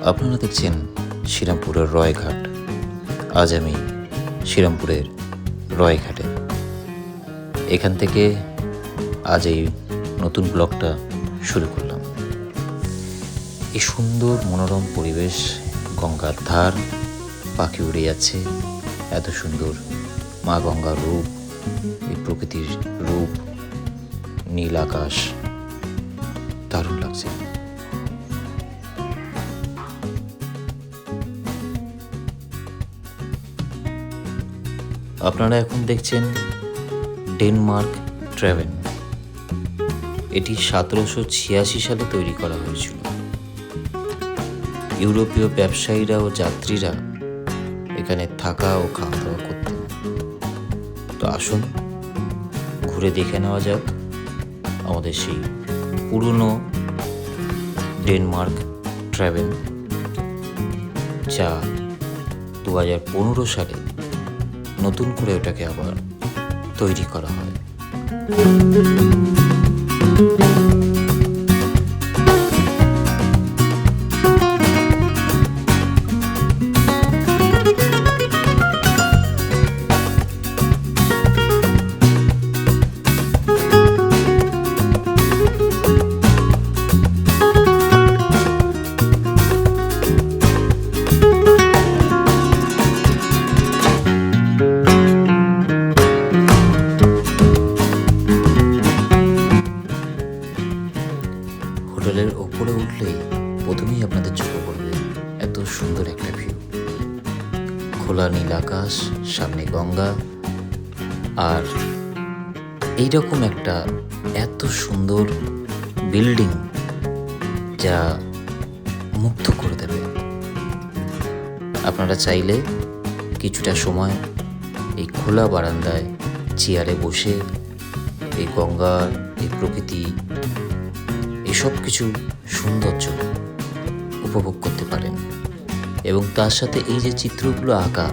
আপনারা দেখছেন শ্রীরামপুরের রয়ঘাট। আজ আমি শ্রীরামপুরের রয়ঘাটে। এখান থেকে আজ এই নতুন ব্লগটা শুরু করলাম। এই সুন্দর মনোরম পরিবেশ, গঙ্গার ধার, পাখি উড়ে যাচ্ছে, এত সুন্দর মা গঙ্গার রূপ, এই প্রকৃতির রূপ, নীল আকাশ, দারুণ লাগছে। আপনারা এখন দেখছেন ডেনমার্ক ট্রাভেন। এটি 1786 সালে তৈরি করা হয়েছিল। ইউরোপীয় ব্যবসায়ীরা ও যাত্রীরা এখানে থাকা ও খাওয়া দাওয়া করতেন। তো আসুন ঘুরে দেখে নেওয়া যাক আমাদের সেই পুরনো ডেনমার্ক ট্রাভেন, যা 2015 সালে নতুন করে ওটাকে আবার তৈরি করা হয়। হোটেলের ওপরে উঠলেই প্রথমেই আপনাদের চোখে পড়বে এত সুন্দর একটা ভিউ। খোলা নীল আকাশ, সামনে গঙ্গা, আর এইরকম একটা এত সুন্দর বিল্ডিং যা মুগ্ধ করে দেবে। আপনারা চাইলে কিছুটা সময় এই খোলা বারান্দায় চেয়ারে বসে এই গঙ্গার, এই প্রকৃতি, এসব কিছু সৌন্দর্য উপভোগ করতে পারেন। এবং তার সাথে এই যে চিত্রগুলো আঁকা,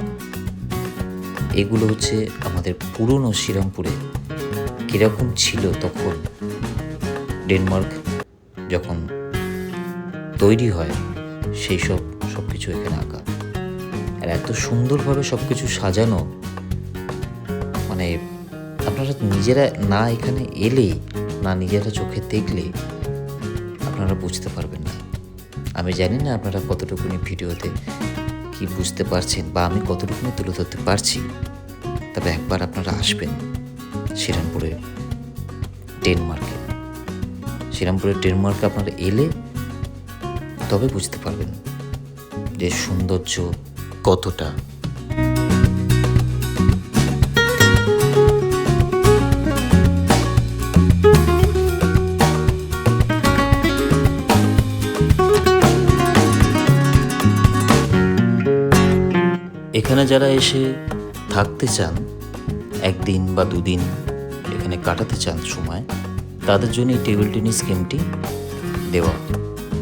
এগুলো হচ্ছে আমাদের পুরনো শ্রীরামপুরে কীরকম ছিল তখন, ডেনমার্ক যখন তৈরি হয় সেই সব কিছু এখানে আঁকা। আর এত সুন্দরভাবে সব কিছু সাজানো, মানে আপনারা নিজেরা না এখানে এলে, না নিজেরা চোখে দেখলে আপনারা বুঝতে পারবেন না। আমি জানি না আপনারা কতটুকুনি ভিডিওতে কি বুঝতে পারছেন বা আমি কতটুকুনি তুলে ধরতে পারছি, তবে একবার আপনারা আসবেন শ্রীরামপুরের ডেনমার্কে। শ্রীরামপুরের ডেনমার্কে আপনারা এলে তবে বুঝতে পারবেন যে সৌন্দর্য কতটা। এখানে যারা এসে থাকতে চান, একদিন বা দুদিন এখানে কাটাতে চান সময়, তাদের জন্য এই টেবিল টেনিস গেমটি দেওয়া।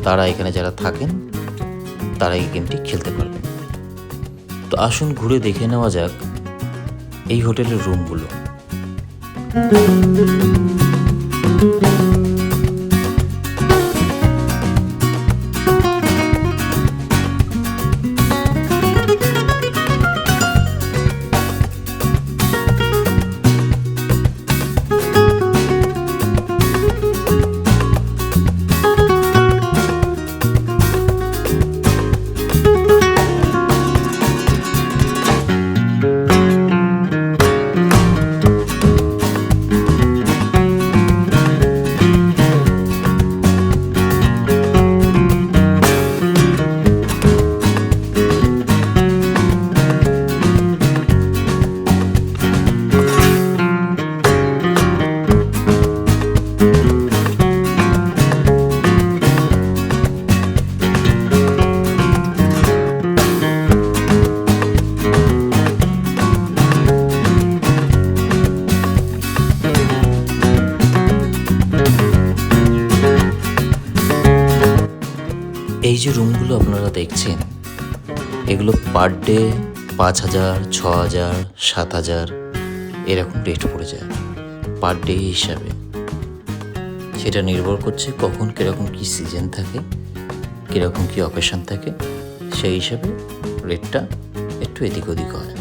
তারা এখানে যারা থাকেন তারা এই গেমটি খেলতে পারবেন। তো আসুন ঘুরে দেখে নেওয়া যাক এই হোটেলের রুমগুলো। এই যে রুমগুলো আপনারা দেখছেন, এগুলো পার ডে 5,000, 6,000, 7,000 এরকম রেট পড়ে যায় পার ডে হিসাবে। সেটা নির্ভর করছে কখন কীরকম কী সিজন থাকে, কীরকম কী অকেশন থাকে, সেই হিসাবে রেটটা একটু এদিক ওদিক হয়।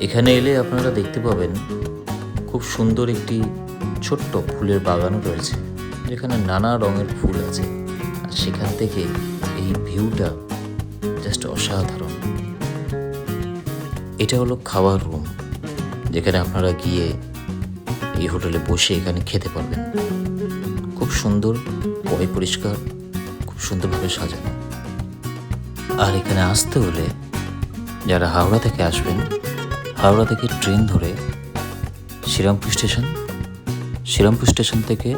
এখানে এলে আপনারা দেখতে পাবেন খুব সুন্দর একটি ছোট্ট ফুলের বাগানও রয়েছে, যেখানে নানা রঙের ফুল আছে। আর সেখান থেকে এই ভিউটা জাস্ট অসাধারণ। এটা হলো খাওয়ার রুম, যেখানে আপনারা গিয়ে এই হোটেলে বসে এখানে খেতে পারবেন। খুব সুন্দর, পরিষ্কার, খুব সুন্দরভাবে সাজানো। আর এখানে আসতে হলে যারা হাওড়া থেকে আসবেন, হাওড়া থেকে ট্রেন ধরে শ্রীরামপুর স্টেশন থেকে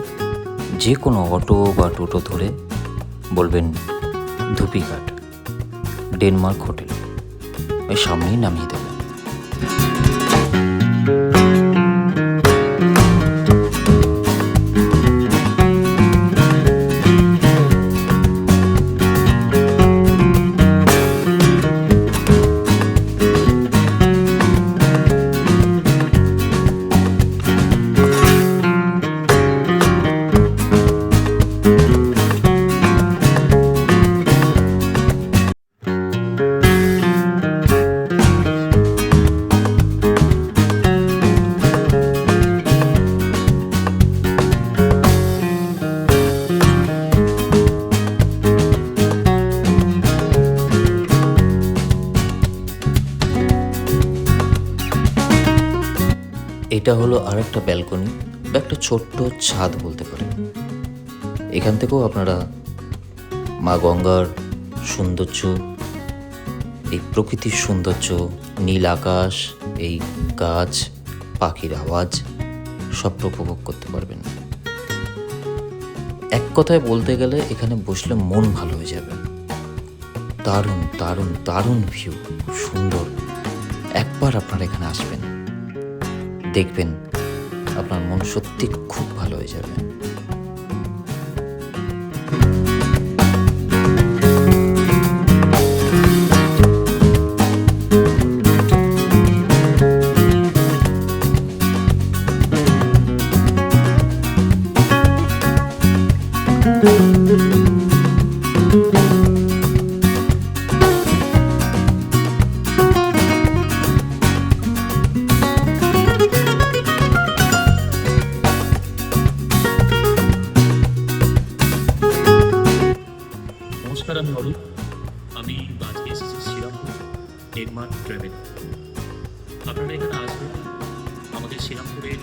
যে কোনো অটো বা টোটো ধরে বলবেন ধুপিঘাট ডেনমার্ক হোটেল, ওই সামনেই নামিয়ে দেবে। এটা হলো আর একটা ব্যালকনি বা একটা ছোট্ট ছাদ বলতে পারেন। এখান থেকেও আপনারা মা গঙ্গার সৌন্দর্য, এই প্রকৃতির সৌন্দর্য, নীল আকাশ, এই গাছ, পাখির আওয়াজ সবটা উপভোগ করতে পারবেন। এক কথায় বলতে গেলে এখানে বসলে মন ভালো হয়ে যাবে। দারুণ দারুণ দারুণ ভিউ, খুব সুন্দর। একবার আপনারা এখানে আসবেন, দেখবেন আপনার মন সত্যি খুব ভালো হয়ে যাবে। নমস্কার, আমি অরূপ। আমি আজকে এসেছি শ্রীরামপুর ডেনমার্ক ট্রাভেল। আপনারা এখানে আসবেন, আমাদের শ্রীরামপুরের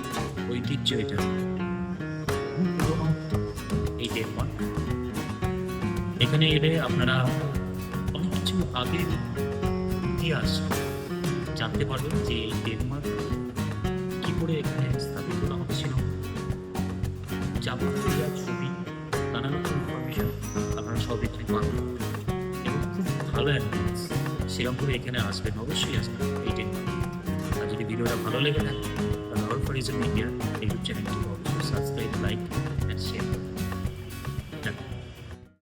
ঐতিহ্য এটা পুরোনো এই ডেনমার্ক। এখানে এলে আপনারা অনেক কিছু আগের ইতিহাস জানতে পারবেন, যে এই ডেনমার্ক কী করে এখানে স্থাপিত করা হচ্ছিল, যাবতীয় ছবি, নানা রকম ইনফরমেশন আপনারা সব এখানে পাবেন। এবং খুব ভালো অ্যাডভান্স। শ্রীরামপুরে এখানে আসবেন, অবশ্যই আসবেন এই ডেনমার্ক। আর যদি ভিডিওটা ভালো লেগে থাকে তাহলে অল ফর ইন্ডিয়া ইউটিউব চ্যানেলটি অবশ্যই